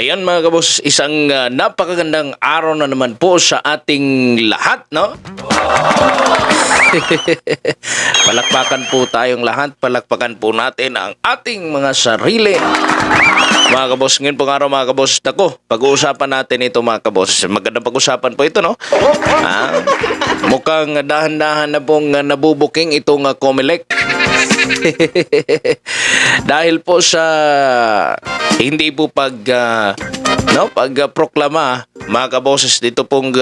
Ayan mga kabos, isang napakagandang araw na naman po sa ating lahat, no? Palakpakan po tayong lahat, palakpakan po natin ang ating mga sarili. Mga kabos, ngayon pong araw mga kabos, nako, pag-uusapan natin ito mga kabos. Magandang pag-usapan po ito, no? Mukhang dahan-dahan na pong nabubuking itong Comelec. Dahil po sa hindi po pagproklama mga kaboses dito pong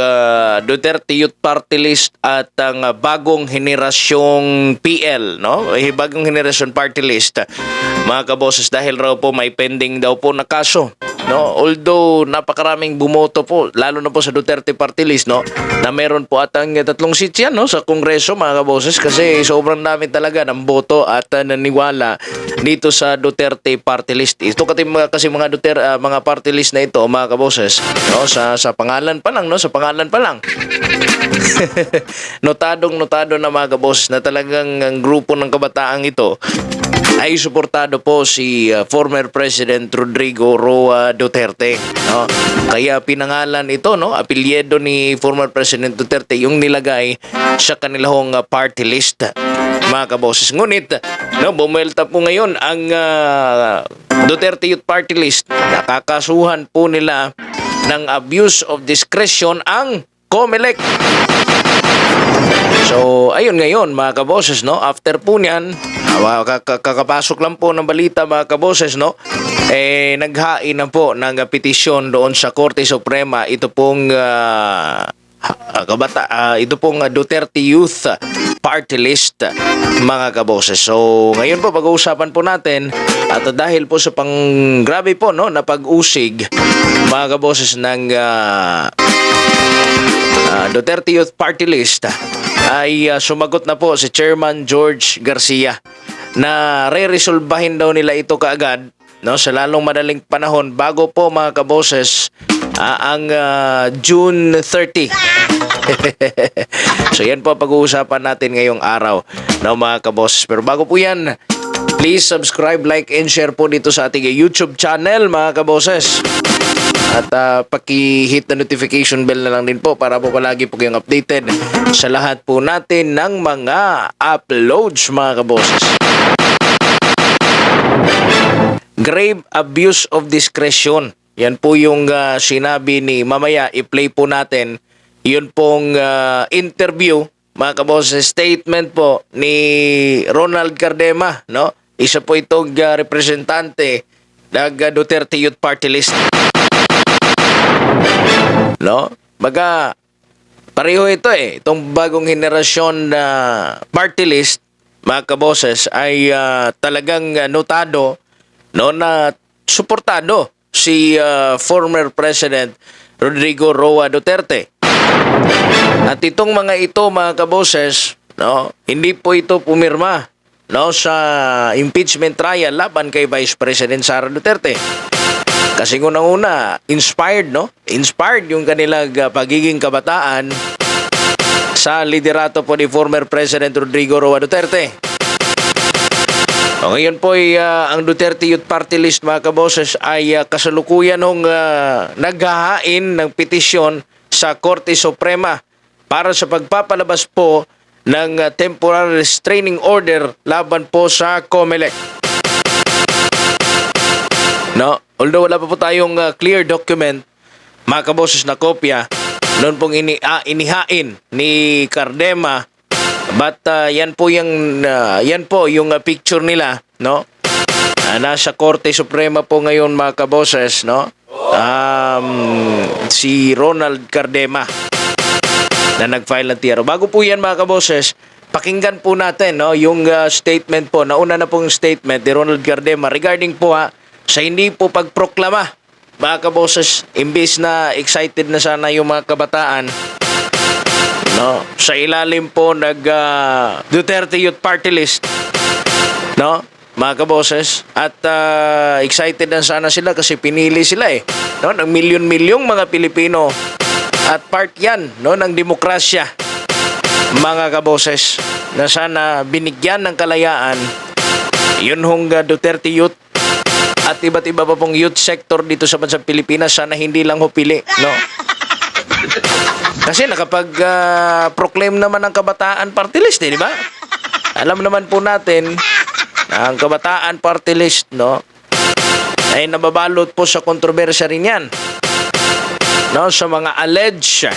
Duterte Youth Party List at ang bagong henerasyong PL, no? Bagong henerasyon party list mga kaboses, dahil raw po may pending daw po na kaso, no? Although napakaraming bumoto po lalo na po sa Duterte Party List, no, na meron po atang 3 seats yan, no, sa Kongreso mga kaboses, kasi sobrang dami talaga ng boto at naniwala dito sa Duterte Party List. Ito kasi mga Duterte mga party list na ito mga kaboses, no, sa pangalan pa lang, no, sa pangalan pa lang. notado na mga kaboses na talagang ang grupo ng kabataang ito ay suportado po si former President Rodrigo Roa Duterte, no? Kaya pinangalan ito, no, apelyido ni former President Duterte yung nilagay sa kanilang party list mga kaboses. Ngunit, no, bumelta po ngayon ang Duterte Youth Party List. Nakakasuhan po nila ng abuse of discretion ang Comelec. So, ayun ngayon mga kaboses, no, after po niyan, kakapasok lang po ng balita mga kaboses, no, naghain na po ng petisyon doon sa Korte Suprema ito pong ito pong Duterte Youth Party List mga kaboses. So ngayon po pag-uusapan po natin, at dahil po sa grabe po, no, na pag-usig mga kaboses ng Duterte Youth Party List, ay sumagot na po si Chairman George Garcia na re-resolbahin daw nila ito kaagad, no, sa lalong madaling panahon bago po mga kaboses ang June 30. So yan po pag-uusapan natin ngayong araw, no, mga kaboses. Pero bago po yan, please subscribe, like, and share po dito sa ating YouTube channel mga kaboses. At paki-hit na notification bell na lang din po para po palagi po kayong updated sa lahat po natin ng mga uploads mga kaboses. Grave abuse of discretion. Yan po yung sinabi ni, mamaya i-play po natin yun pong interview mga kaboses, statement po ni Ronald Cardema, no? Isa po itong representante ng Duterte Youth Party List. No? Baga pareho ito itong bagong henerasyon na party list mga kaboses ay talagang notado, no, na suportado si former President Rodrigo Roa Duterte. At itong mga ito mga kaboses, no, hindi po ito pumirma, no, sa impeachment trial laban kay Vice President Sara Duterte. Kasi unang-una, inspired, no? Inspired yung kanilang pagiging kabataan sa liderato po ni former President Rodrigo Roa Duterte. O ngayon po ang Duterte Youth Party List mga kaboses ay kasalukuyan ng naghahain ng petisyon sa Korte Suprema para sa pagpapalabas po ng temporary restraining order laban po sa Comelec. No, although wala pa po tayong clear document mga kaboses na kopya noon pong inihain ni Cardema, but yan po yung picture nila, no, nasa Korte Suprema po ngayon mga kaboses, no, si Ronald Cardema na nag-file ng TRO. Bago po yan mga kaboses, pakinggan po natin, no, yung statement po, nauna na pong statement ni Ronald Cardema regarding po sa hindi po pagproklama mga kaboses. Imbis na excited na sana yung mga kabataan, no, sa ilalim po Duterte Youth Party List, no, mga kaboses, at excited na sana sila kasi pinili sila no, ng milyon-milyong mga Pilipino, at part yan, no, ng demokrasya mga kaboses, na sana binigyan ng kalayaan yun hong Duterte Youth at iba't iba pa pong youth sector dito sa bansang Pilipinas, sana hindi lang hupili, no? Kasi nakapag-proclaim naman ng Kabataan Party List, di ba? Alam naman po natin na ang Kabataan Party List, no, ay nababalot po sa kontrobersya rin yan, no, sa mga alleged,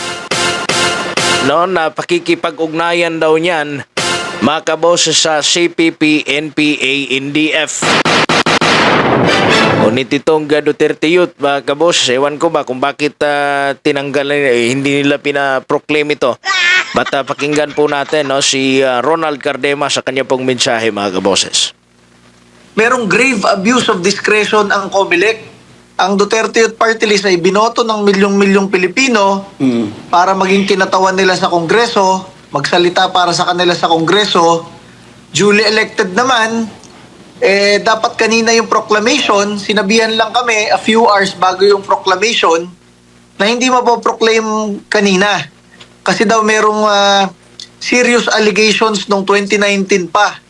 no, na pakikipag-ugnayan daw niyan mga kaboses sa CPP, NPA, NDF. Ngunit itong Duterte Youth, mga kaboses, ewan ko ba kung bakit tinanggal, hindi nila pinaproclaim ito. But pakinggan po natin, no, si Ronald Cardema sa kanya pong mensahe, mga kaboses. Merong grave abuse of discretion ang COMELEC. Ang Duterte Youth Party List ay binoto ng milyong-milyong Pilipino para maging kinatawan nila sa Kongreso, magsalita para sa kanila sa Kongreso. Duly elected naman, dapat kanina yung proclamation, sinabihan lang kami a few hours bago yung proclamation na hindi mapoproclaim kanina. Kasi daw merong serious allegations noong 2019 pa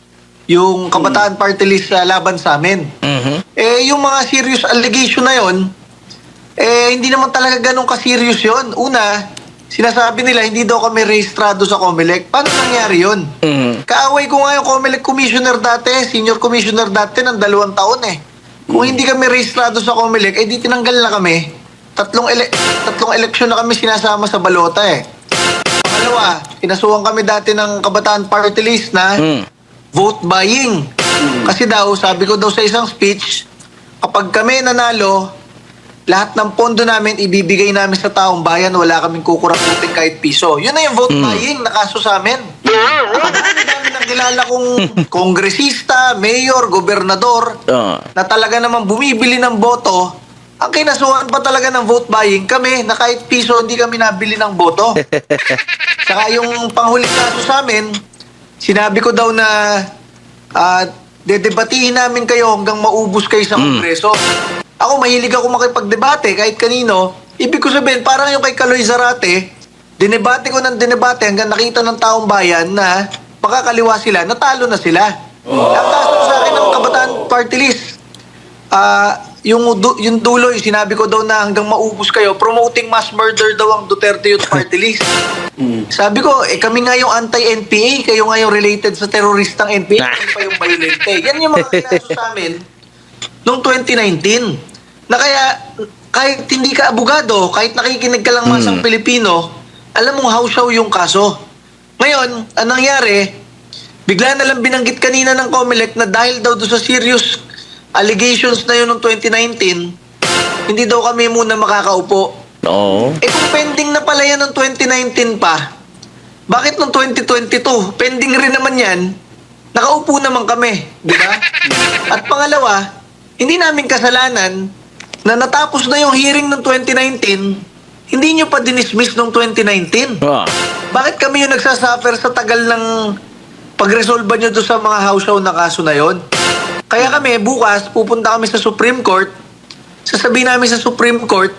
yung Kabataan Party List laban sa amin. Yung mga serious allegation na yon, hindi naman talaga ganun ka-serious yun. Una, sinasabi nila hindi daw kami rehistrado sa COMELEC. Paano nangyari yun? Kaaway ko nga yung COMELEC commissioner dati, senior commissioner dati ng 2 taon eh. Kung hindi kami rehistrado sa COMELEC, di tinanggal na kami. Tatlong eleksyon na kami sinasama sa balota eh. Pangalawa, kinasuhan kami dati ng Kabataan Party List na vote buying. Kasi daw, sabi ko daw sa isang speech, kapag kami nanalo, lahat ng pondo namin ibibigay namin sa taong bayan, wala kaming kukurakutin kahit piso. Yun na yung vote buying na kaso sa amin. Dami nang kilala kong kongresista, mayor, gobernador, na talaga naman bumibili ng boto. Ang kinasuhan pa talaga ng vote buying, kami na kahit piso hindi kami nabili ng boto. Saka yung panghuling kaso sa amin, sinabi ko daw na dedebatiin namin kayo hanggang maubos kayo sa Kongreso. Ako, mahilig ako makipagdebate kahit kanino. Ibig ko sabihin, parang yung kay Kaloy Zarate, dinebate ko ng dinebate hanggang nakita ng taong bayan na makakaliwa sila, natalo na sila. Ang kaso sa akin ng Kabataan Party List, yung dulo, yung sinabi ko daw na hanggang maubos kayo, promoting mass murder daw ang Duterte Youth Party List. Sabi ko, kami nga yung anti-NPA, kayo nga yung related sa teroristang NPA, kami pa yung violente. Yan yung mga kaso sa amin noong 2019. Na kaya, kahit hindi ka abogado, kahit nakikinig ka lang masang Pilipino, alam mong hausaw yung kaso. Ngayon, ang nangyari, bigla na lang binanggit kanina ng COMELEC na dahil daw doon sa serious allegations na yun noong 2019, hindi daw kami muna makakaupo. No. Kung pending na pala yan noong 2019 pa, bakit noong 2022, pending rin naman yan, nakaupo naman kami, di ba? At pangalawa, hindi namin kasalanan na natapos na yung hearing ng 2019, hindi nyo pa dinismiss noong 2019. Bakit kami yung nagsasuffer sa tagal ng pagresolba nyo doon sa mga hausaw na kaso na yon? Kaya kami, bukas, pupunta kami sa Supreme Court, sasabihin namin sa Supreme Court,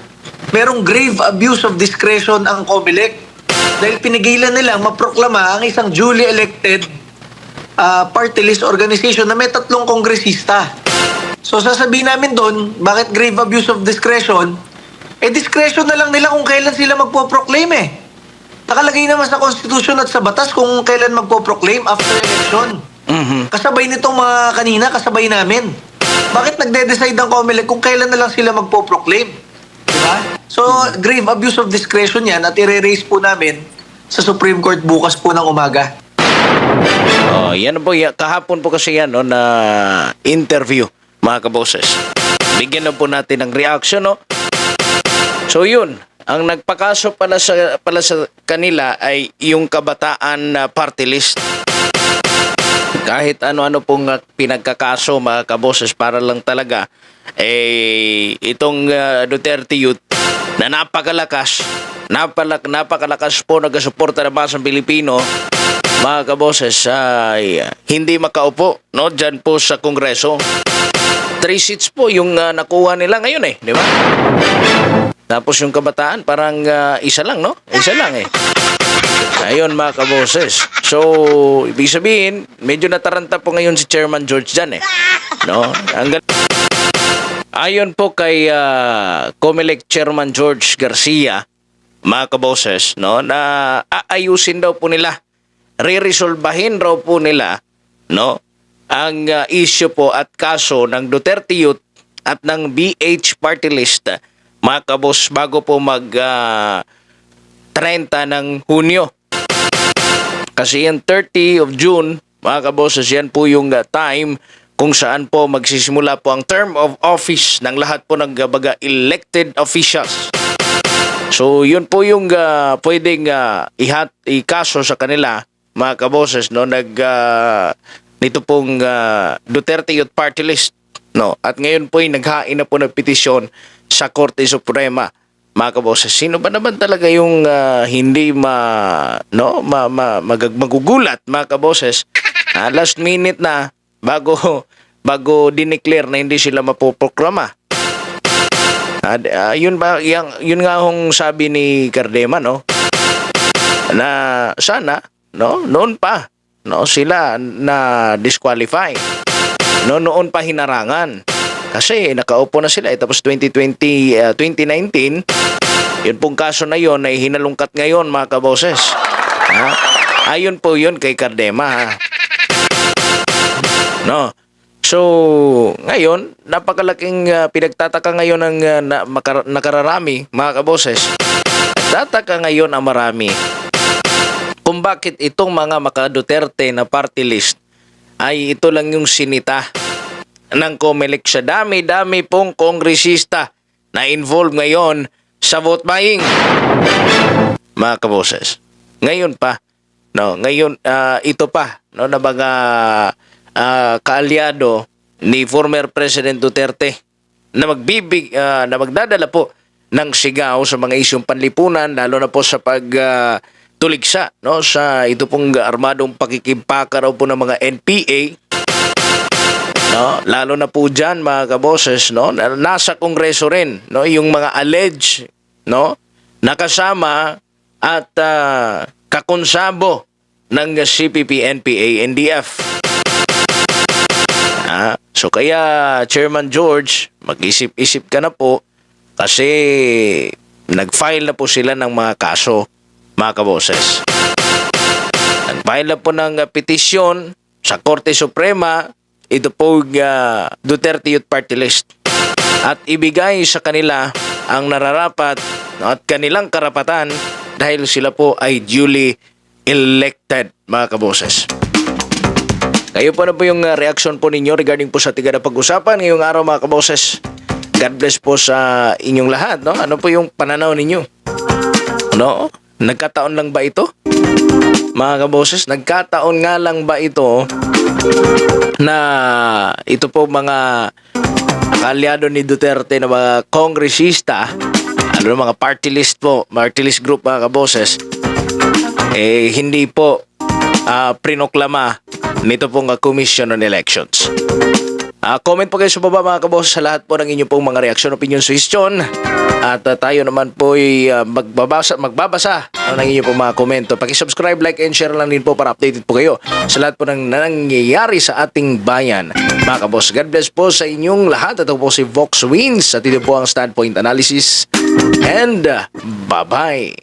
merong grave abuse of discretion ang COMELEC dahil pinigilan nilang maproklama ang isang duly elected party list organization na may 3 kongresista. So sasabihin namin doon, bakit grave abuse of discretion? Discretion na lang nila kung kailan sila magpo-proclaim eh. Nakalagay naman sa Constitution at sa batas kung kailan magpo-proclaim after election. Kasabay nitong mga kanina, kasabay namin. Bakit nagde-decide ang COMELEC kung kailan na lang sila magpo-proclaim? Diba? So, grave abuse of discretion yan at i-raise po namin sa Supreme Court bukas po ng umaga. Yan po, kahapon po kasi yan, no, na interview, mga kaboses. Bigyan na po natin ng reaction, no? So yun, ang nagpakaso pala sa kanila ay yung Kabataan Party List. Kahit ano-ano pong pinagkakaso, mga kaboses, para lang talaga itong Duterte Youth na napakalakas po nagsuporta ng masang Pilipino, mga kaboses, ay hindi makaupo, no, dyan po sa Kongreso. 3 seats po yung nakuha nila ngayon eh, di ba? Tapos yung Kabataan parang isa lang, no? Isa lang eh. Ayun, mga kaboses. So, ibig sabihin, medyo nataranta po ngayon si Chairman George dyan eh. No? Ayon po kay COMELEC Chairman George Garcia, mga kaboses, no, na aayusin daw po nila, re-resolbahin raw po nila, no, ang issue po at kaso ng Duterte Youth at ng BH Party List, mga kabos, bago po mag 30 ng Hunyo. Kasi yung 30 of June, mga kaboses, yan po yung time kung saan po magsisimula po ang term of office ng lahat po ng baga elected officials. So, yun po yung pwedeng ikaso sa kanila, mga kaboses, no, nito pong Duterte Youth Party List, no. At ngayon po ay naghain na po ng petisyon sa Korte Suprema, mga kaboses. Sino ba naman talaga yung hindi magugulat, mga kaboses? Last minute na bago dineclare na hindi sila mapoprograma. Yun nga hong sabi ni Cardema, no, na sana, no, noon pa, no, sila na disqualify, no, noon pa hinarangan kasi nakaupo na sila tapos 2019 yun pong kaso na yun ay hinalungkat ngayon, mga kaboses. Ayon po yun kay Cardema, no. So, ngayon, napakalaking pinagtataka ngayon ng nakararami, mga kaboses. Tataka ngayon ang marami kung bakit itong mga maka-Duterte na party list ay ito lang yung sinita ng COMELEC sa dami-dami pong kongresista na involved ngayon sa vote buying, mga kaboses. Ngayon pa, no, ngayon ito pa, no, na mga kaalyado ni former President Duterte na magdadala po ng sigaw sa mga isyong panlipunan, lalo na po sa pagtuligsa, no, sa ito pong armadong pakikimpaka raw po ng mga NPA, no, lalo na po diyan, mga kaboses, no, nasa kongreso rin, no, yung mga alleged, no, nakasama at kakonsabo ng CPP, NPA, NDF. So kaya Chairman George, mag-isip-isip ka na po kasi nag-file na po sila ng mga kaso, mga kaboses. Nag-file na po ng petisyon sa Korte Suprema, ito po Duterte Youth Party List, at ibigay sa kanila ang nararapat at kanilang karapatan dahil sila po ay duly elected, mga kaboses. Kayo po na po yung reaction po ninyo regarding po sa tiga na pag-usapan ngayong araw, mga kaboses. God bless po sa inyong lahat, no? Ano po yung pananaw ninyo? No? Nagkataon lang ba ito? Mga kaboses, nagkataon nga lang ba ito na ito po mga kaalyado ni Duterte na mga kongresista, mga party list po, party list group, mga kaboses, hindi po prinoklama nito pong Commission on Elections. Comment po kayo sa baba, mga kaboses, sa lahat po ng inyong pong mga reaksyon, opinion, suggestion. At tayo naman po ay magbabasa ng inyong pong mga komento. Paki-subscribe, like, and share lang din po para updated po kayo sa lahat po ng nangyayari sa ating bayan, mga kabos. God bless po sa inyong lahat. Ito po si Vox Wins at ito po ang Standpoint Analysis. And bye-bye.